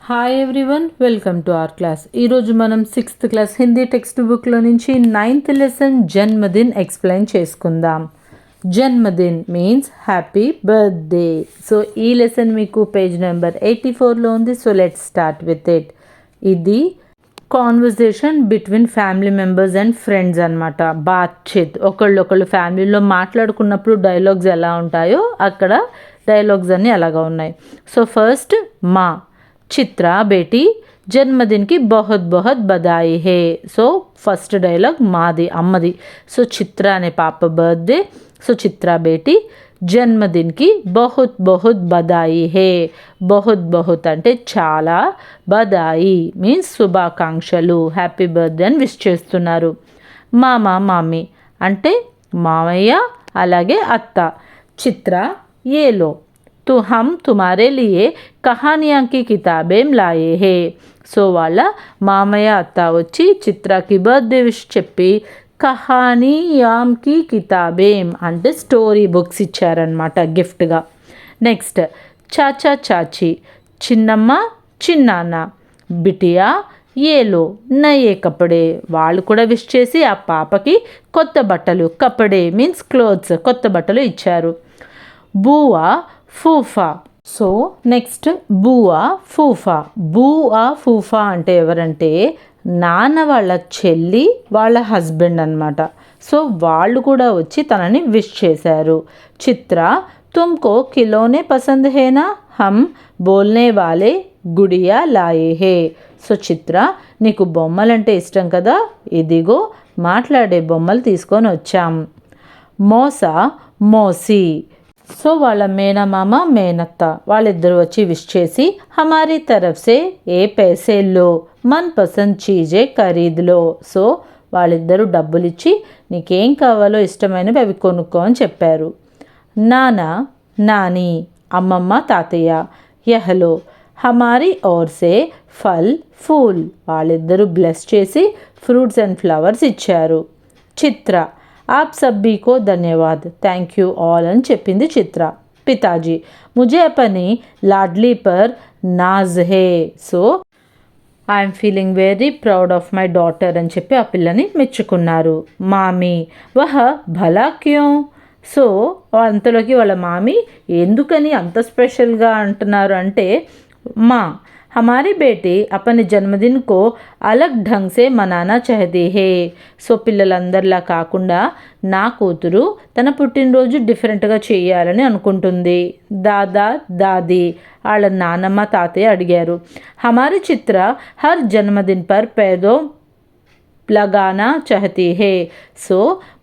Hi everyone, welcome to our class. ఈరోజు మనం 6th class Hindi text బుక్లో నుంచి 9th లెసన్ జన్మదిన్ ఎక్స్ప్లెయిన్ చేసుకుందాం. Janmadin means happy birthday. So ఈ లెసన్ మీకు పేజ్ నెంబర్ 84లో ఉంది. So let's start with it. ఇది conversation between family members and friends అనమాట. బాత్చిత్, ఒకళ్ళు ఫ్యామిలీలో మాట్లాడుకున్నప్పుడు డైలాగ్స్ ఎలా ఉంటాయో అక్కడ డైలాగ్స్ అన్నీ అలాగా ఉన్నాయి. సో ఫస్ట్ మా చిత్ర బేటీ జన్మదిన్కి బహుత్ బహుత్ బధాయి హే. సో ఫస్ట్ డైలాగ్ మాది, అమ్మది. సో చిత్ర అనే పాప బర్త్డే. సో చిత్ర బేటీ జన్మదిన్కి బహుత్ బహుత్ బధాయి హే. బహుత్ బహుత్ అంటే చాలా, బధాయి మీన్స్ శుభాకాంక్షలు, హ్యాపీ బర్త్డే అని విష్ చేస్తున్నారు. మామ మామి అంటే మామయ్య అలాగే అత్త. చిత్ర ఏలో तो हम तुम्हारे लिए कहानियाँ की किताबें लाए हैं. సో వాళ్ళ మామయ్య అత్త వచ్చి చిత్రకి బర్త్డే విష్ చెప్పి కహానీయాంకి కితాబేం అంటే స్టోరీ బుక్స్ ఇచ్చారనమాట గిఫ్ట్గా. నెక్స్ట్ చాచా చాచి చిన్నమ్మ చిన్నాన్న. బిటియా ఏలో నయే కపడే వాళ్ళు కూడా విష్ చేసి ఆ పాపకి కొత్త బట్టలు, కపడే మీన్స్ క్లోత్స్, కొత్త బట్టలు ఇచ్చారు. బూవా ఫూఫా. So next బూవా ఫూఫా. బూవా ఫూఫా అంటే ఎవరంటే నాన్న వాళ్ళ చెల్లి వాళ్ళ హస్బెండ్ అనమాట. సో వాళ్ళు కూడా వచ్చి తనని విష్ చేశారు. చిత్ర తుమ్కో కిలోనే పసంద్ హేనా హమ్ బోల్నే వాలే గుడియా లాయే హే. సో చిత్ర నీకు బొమ్మలంటే ఇష్టం కదా, ఇదిగో మాట్లాడే బొమ్మలు తీసుకొని వచ్చాం. మోసా మోసీ. సో వాళ్ళ మేనమామ మేనత్త వాళ్ళిద్దరు వచ్చి విష్ చేసి హమారీ తరఫ్ సే ఏ పైసే లో మన్ పసంద్ చీజే ఖరీదులో. సో వాళ్ళిద్దరూ డబ్బులు ఇచ్చి నీకేం కావాలో ఇష్టమైనవి అవి కొనుక్కో అని చెప్పారు. నానా నాని అమ్మమ్మ తాతయ్య. యహలో హమారీ ఓర్ సే ఫల్ ఫూల్ వాళ్ళిద్దరూ బ్లెస్ చేసి ఫ్రూట్స్ అండ్ ఫ్లవర్స్ ఇచ్చారు. చిత్ర आप सभी को धन्यवाद, थैंक यू ऑल అని చెప్పింది చిత్ర. పితాజీ ముझे अपनी लाडली पर नाज है. So I'm feeling very proud of my daughter అని చెప్పి ఆ పిల్లని మెచ్చుకున్నారు. మామీ వహ భలా క్యూ. సో అంతలోకి వాళ్ళ మామీ ఎందుకని అంత స్పెషల్గా అంటున్నారు అంటే మా हमारी बेटी अपने जन्मदिन को अलग ढंग से मनाना चाहती है. సో పిల్లలందరిలా కాకుండా నా కూతురు తన పుట్టినరోజు డిఫరెంట్గా చేయాలని అనుకుంటుంది. దాదా దాది వాళ్ళ నానమ్మ తాతయ్య అడిగారు. हमारी చిత్ర హర్ జన్మదిన్ పర్ పేదో లగానా చాహతీ హే. సో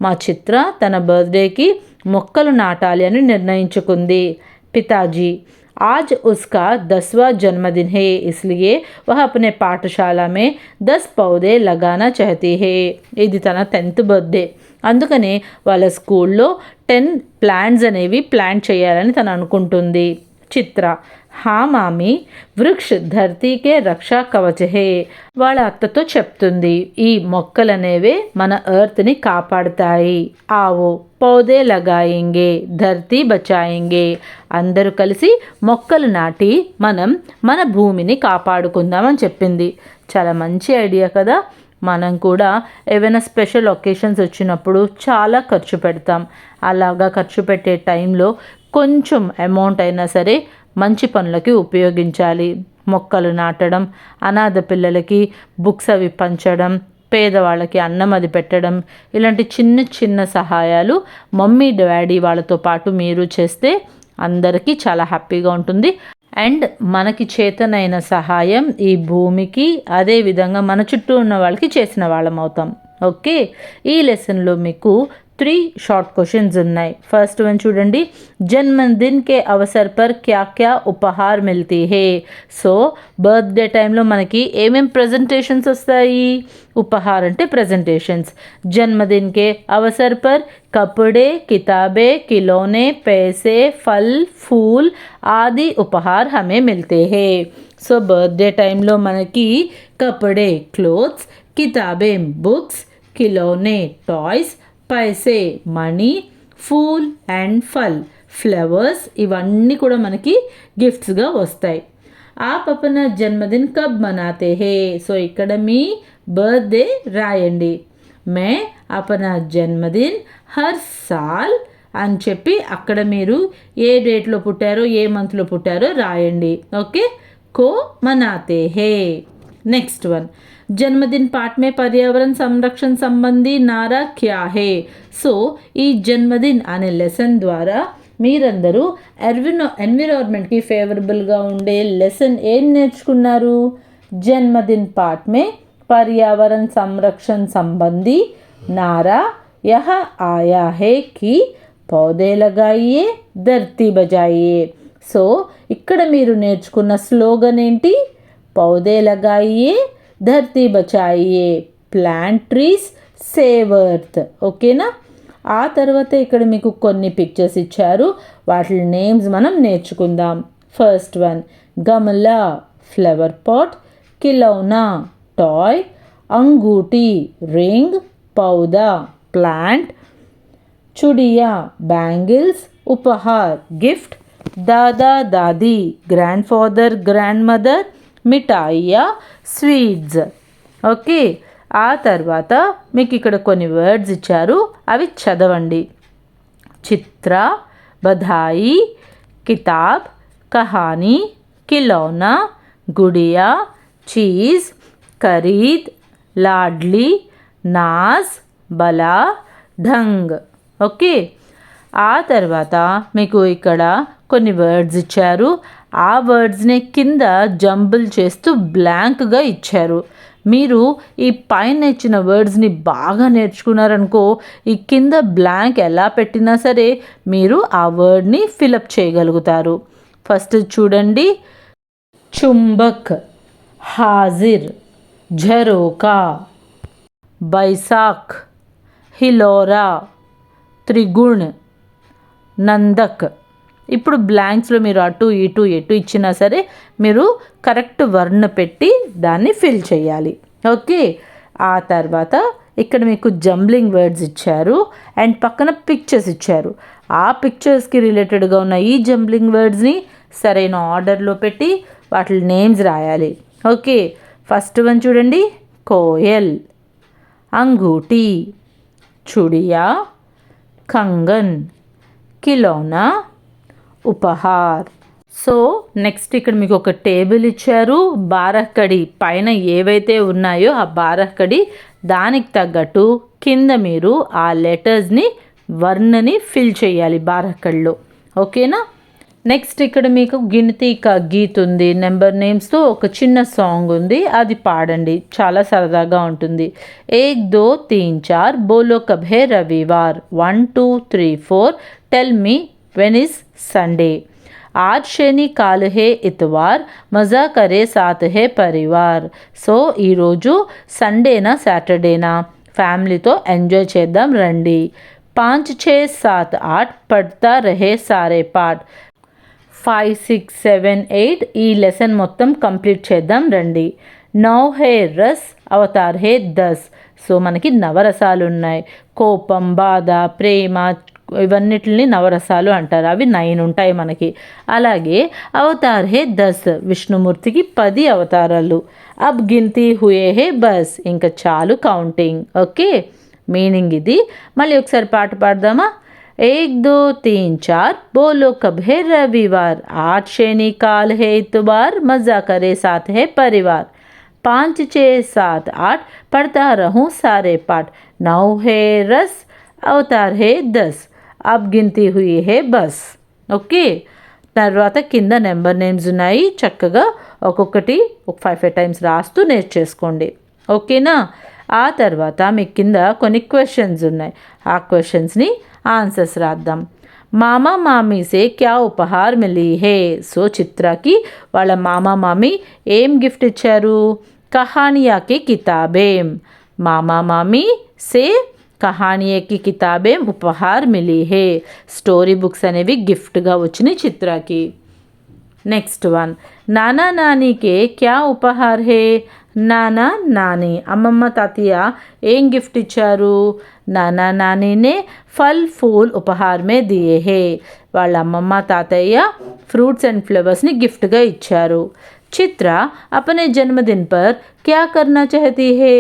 మా చిత్ర తన బర్త్డేకి మొక్కలు నాటాలి అని నిర్ణయించుకుంది. పితాజీ आज उसका 10वां जन्मदिन है, इसलिए वह अपने पाठशाला में 10 पौधे लगाना चाहती है. ఇది తన 10th బర్త్డే, అందుకనే వాళ్ళ స్కూల్లో 10 ప్లాంట్స్ అనేవి ప్లాంట్ చేయాలని తను అనుకుంటుంది. చిత్ర హా మామీ వృక్ష ధర్తీకే రక్షా కవచ హే. వాళ్ళ అత్తతో చెప్తుంది ఈ మొక్కలనేవే మన ఎర్త్ని కాపాడుతాయి. ఆవో పౌదే లగాయింగే ధర్తీ బచాయింగే. అందరూ కలిసి మొక్కలు నాటి మనం మన భూమిని కాపాడుకుందామని చెప్పింది. చాలా మంచి ఐడియా కదా. మనం కూడా ఏవైనా స్పెషల్ ఒకేషన్స్ వచ్చినప్పుడు చాలా ఖర్చు పెడతాం. అలాగా ఖర్చు పెట్టే టైంలో కొంచెం అమౌంట్ అయినా సరే మంచి పనులకి ఉపయోగించాలి. మొక్కలు నాటడం, అనాథ పిల్లలకి బుక్స్ అవి పంచడం, పేదవాళ్ళకి అన్నం అది పెట్టడం, ఇలాంటి చిన్న చిన్న సహాయాలు మమ్మీ డాడీ వాళ్ళతో పాటు మీరు చేస్తే అందరికీ చాలా హ్యాపీగా ఉంటుంది. అండ్ మనకి చేతనైన సహాయం ఈ భూమికి, అదేవిధంగా మన చుట్టూ ఉన్న వాళ్ళకి చేసిన వాళ్ళం అవుతాం. ఓకే, ఈ లెసన్లో మీకు 3 షార్ట్ క్వశ్చన్స్ ఉన్నాయి. ఫస్ట్ వన్ చూడండి. జన్మదిన్ కే అవసర్ పర్ క్యా క్యా ఉపహార్ మిల్తీ హే. సో బర్త్డే టైంలో మనకి ఏమేం ప్రజెంటేషన్స్ వస్తాయి? ఉపహార్ అంటే ప్రజెంటేషన్స్. జన్మదిన్ కే అవసర్ పర్ కపడే కితాబే ఖిలౌనే पैसे ఫల్ ఫూల్ ఆది ఉపహార్ హమే మిల్తే హే. సో బర్త్డే టైంలో మనకి కపడే క్లోత్స్, కితాబే బుక్స్, ఖిలౌనే టాయ్స్, పైసే మనీ, ఫూల్ అండ్ ఫల్ ఫ్లవర్స్ ఇవన్నీ కూడా మనకి గిఫ్ట్స్గా వస్తాయి. आप अपना जन्मदिन कब मनाते हैं? సో ఇక్కడ మీ బర్త్డే రాయండి. మే అపనా జన్మదిన్ హర్ సాల్ అని చెప్పి అక్కడ మీరు ఏ డేట్లో పుట్టారో ఏ మంత్లో పుట్టారో రాయండి. ఓకే, को मनाते हैं. नेक्स्ट वन, जन्मदिन पाठ में पर्यावरण संरक्षण संबंधी नारा क्या है? సో ఈ జన్మదిన్ అనే లెసన్ ద్వారా మీరందరూ ఎన్విరాన్మెంట్కి ఫేవరబుల్గా ఉండే లెసన్ ఏం నేర్చుకున్నారు? జన్మదిన్ పాఠ్ మే पर्यावरण संरक्षण संबंधी नारा यह आया है कि पौधे लगाइए धरती बचाइए. సో ఇక్కడ మీరు నేర్చుకున్న స్లోగన్ ఏంటి? పౌదే లగాయియే ధర్తీ బచాయియే, ప్లాంట్ ట్రీస్ సేవ్ ఎర్త్. ఓకేనా? ఆ తర్వాత ఇక్కడ మీకు కొన్ని పిక్చర్స్ ఇచ్చారు, వాటి నేమ్స్ మనం నేర్చుకుందాం. ఫస్ట్ వన్, గమలా ఫ్లవర్ పాట్, కిలౌనా టాయ్, అంగూటి రింగ్, పౌదా ప్లాంట్, చుడియా బ్యాంగిల్స్, ఉపహార్ గిఫ్ట్, దాదా దాది గ్రాండ్ ఫాదర్ గ్రాండ్ మదర్, మిఠాయియా స్వీట్స్. ఓకే, ఆ తర్వాత మీకు ఇక్కడ కొన్ని వర్డ్స్ ఇచ్చారు, అవి చదవండి. చిత్ర, బధాయి, కితాబ్, కహానీ, ఖిలౌనా, గుడియా, చీజ్, ఖరీద్, లాడ్లీ, నాజ్, బలా, ఢంగ్. ఓకే, ఆ తర్వాత మీకు ఇక్కడ కొన్ని వర్డ్స్ ఇచ్చారు, ఆ వర్డ్స్ని కింద జంబుల్ చేస్తూ బ్లాంక్గా ఇచ్చారు. మీరు ఈ పైన ఇచ్చిన వర్డ్స్ని బాగా నేర్చుకున్నారనుకో, ఈ కింద బ్లాంక్ ఎలా పెట్టినా సరే మీరు ఆ వర్డ్ని ఫిలప్ చేయగలుగుతారు. ఫస్ట్ చూడండి, చుంబక్, హాజిర్, झरोका, बैसाख, हिलोरा, త్రిగుణ్, నందక్. ఇప్పుడు బ్లాంక్స్లో మీరు అటు ఇటు ఎటు ఇచ్చినా సరే మీరు కరెక్ట్ వర్ణ పెట్టి దాన్ని ఫిల్ చేయాలి. ఓకే, ఆ తర్వాత ఇక్కడ మీకు జంబ్లింగ్ వర్డ్స్ ఇచ్చారు అండ్ పక్కన పిక్చర్స్ ఇచ్చారు. ఆ పిక్చర్స్కి రిలేటెడ్గా ఉన్న ఈ జంబ్లింగ్ వర్డ్స్ని సరైన ఆర్డర్లో పెట్టి వాటి నేమ్స్ రాయాలి. ఓకే, ఫస్ట్ వన్ చూడండి, Koyal, అంగూటి, చుడియా, Kangen, కిలౌనా, Uphaar. So next ఇక్కడ మీకు ఒక టేబుల్ ఇచ్చారు, బారహ్కడి పైన ఏవైతే ఉన్నాయో ఆ బారహ్కడి దానికి తగ్గట్టు కింద మీరు ఆ లెటర్స్ని వర్ణని ఫిల్ చేయాలి బారహ్కడిలో. ఓకేనా? నెక్స్ట్ ఇక్కడ మీకు గినతి కా గీత్ ఉంది, నెంబర్ నేమ్స్తో ఒక చిన్న సాంగ్ ఉంది, అది పాడండి, చాలా సరదాగా ఉంటుంది. 1 2 3 4 బోలో కబ్ హే రవివార్, 1 2 3 4 tell me when is Sunday, आज शनि काल है इतवार मज़ा करे साथ है परिवार. సో ఈరోజు సండేనా సాటర్డేనా ఫ్యామిలీతో ఎంజాయ్ చేద్దాం రండి. 5 6 7 8 పढ़ता रहे सारे पाठ, 5 6 7 8 ఈ లెసన్ మొత్తం కంప్లీట్ చేద్దాం రండి. 9 హే రస్ అవతార్ హే 10. సో మనకి నవరసాలు ఉన్నాయి, కోపం, బాధ, ప్రేమ, ఇవన్నిటిని నవరసాలు అంటారు. అవి 9 ఉంటాయి మనకి. అలాగే అవతార్ హే 10, విష్ణుమూర్తికి 10 అవతారాలు. అబ్ గినతి హుయే హే బస్, ఇంకా చాలు కౌంటింగ్. ఓకే, మీనింగ్ ఇది. మళ్ళీ ఒకసారి పాట పాడదామా? 1 2 3 4 बोलो कब है रविवार, 8 शनि काल है इतवार मज़ा करे साथ है परिवार, 5 6 7 8 पढ़ता रहूँ सारे पाठ, 9 है रस అవతార్ హే 10 అబ్ గినతి హుయి హే బస్. ఓకే, తర్వాత కింద నెంబర్ నేమ్స్ ఉన్నాయి, చక్కగా ఒక్కొక్కటి ఒక 5 టైమ్స్ రాస్తూ నేర్చేసుకోండి. ఓకేనా? ఆ తర్వాత మీ కింద కొన్ని క్వశ్చన్స్ ఉన్నాయి, ఆ క్వశ్చన్స్ని ఆన్సర్స్ రాద్దాం. మామా మామీ సే క్యా ఉపహార్ మిలీ హే. సో చిత్రకి వాళ్ళ మామా మామీ ఏం గిఫ్ట్ ఇచ్చారు? కహానియాకి కితాబేం. మామా మామీ సే కహానియాకి కితాబేం ఉపహార్ మిలీ హే. స్టోరీ బుక్స్ అనేవి గిఫ్ట్గా వచ్చినాయి చిత్రకి. నెక్స్ట్ వన్, నానా నానీకే క్యా ఉపహార్ హే. నానా నాని అమ్మమ్మ తాతయ్య ఏం గిఫ్ట్ ఇచ్చారు? నానా నానీనే ఫల్ ఫూల్ ఉపహార్ మే దియే హే. వాళ్ళ అమ్మమ్మ తాతయ్య ఫ్రూట్స్ అండ్ ఫ్లవర్స్ని గిఫ్ట్గా ఇచ్చారు. చిత్ర अपने जन्मदिन पर क्या करना चाहती है?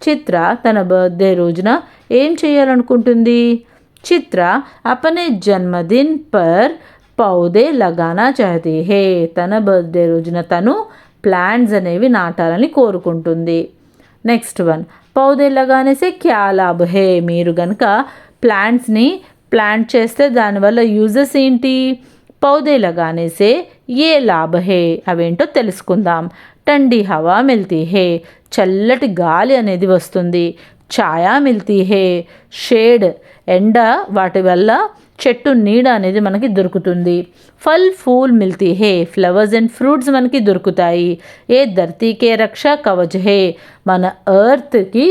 చిత్ర తన బర్త్డే రోజున ఏం చేయాలనుకుంటుంది? చిత్ర अपने जन्मदिन पर పౌదే లగానా చాహతీ హే. తన బర్త్డే రోజున తను ప్లాంట్స్ అనేవి నాటాలని కోరుకుంటుంది. నెక్స్ట్ వన్, పౌదే లగానే సే క్యా లాభ్ హే. మీరు కనుక ప్లాంట్స్ని ప్లాంట్ చేస్తే దానివల్ల యూజెస్ ఏంటి? పౌదే లగానే సే ఏ లాభ హే, అవేంటో తెలుసుకుందాం. టండి హవా మిల్తీ హే, చల్లటి గాలి అనేది వస్తుంది. ఛాయా మిల్తీ హే, షేడ్ ఎండ, వాటి వల్ల చెట్టు నీడ అనేది మనకి దొరుకుతుంది. ఫల్ ఫూల్ మిల్తీ హే, ఫ్లవర్స్ అండ్ ఫ్రూట్స్ మనకి దొరుకుతాయి. ఏ ధర్తీకే రక్షా కవచ్ హే, మన ఎర్త్కి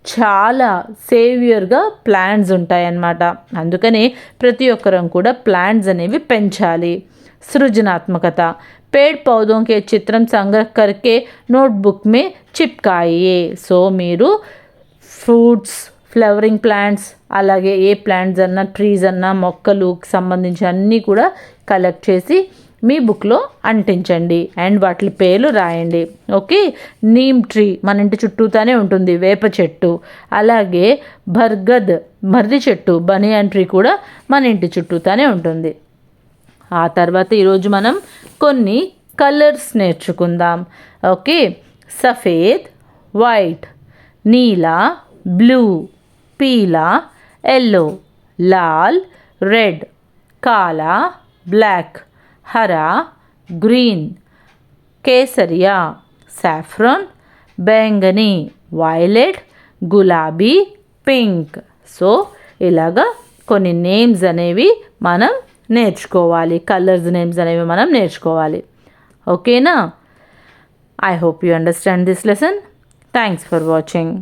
చాలా సేవియర్గా ప్లాంట్స్ ఉంటాయన్నమాట. అందుకనే ప్రతి ఒక్కరం కూడా ప్లాంట్స్ అనేవి పెంచాలి. సృజనాత్మకత, पेड़ पौधों के చిత్రం సంగ్రహ करके నోట్బుక్ మే చిప్కాయే. సో మీరు ఫ్రూట్స్, ఫ్లవరింగ్ ప్లాంట్స్, అలాగే ఏ ప్లాంట్స్ అన్నా, ట్రీస్ అన్నా, మొక్కలుకి సంబంధించి అన్నీ కూడా కలెక్ట్ చేసి మీ బుక్లో అంటించండి అండ్ వాటి పేర్లు రాయండి. ఓకే, నీమ్ ట్రీ మన ఇంటి చుట్టూతానే ఉంటుంది, వేప చెట్టు. అలాగే బర్గద్ మర్రి చెట్టు, బనియాన్ ట్రీ కూడా మన ఇంటి చుట్టూతానే ఉంటుంది. ఆ తర్వాత ఈరోజు మనం కొన్ని కలర్స్ నేర్చుకుందాం. ఓకే, సఫేద్, వైట్, నీలా, బ్లూ, పీలా, ఎల్లో, లాల్, రెడ్, కాలా, బ్లాక్, హరా, గ్రీన్, కేసరియా, సాఫ్రాన్, బెంగనీ, వైలెట్, గులాబీ, పింక్. సో ఇలాగా కొన్ని నేమ్స్ అనేవి మనం నేర్చుకోవాలి, కలర్స్ నేమ్స్ అనేవి మనం నేర్చుకోవాలి. ఓకేనా? I hope you understand this lesson. Thanks for watching.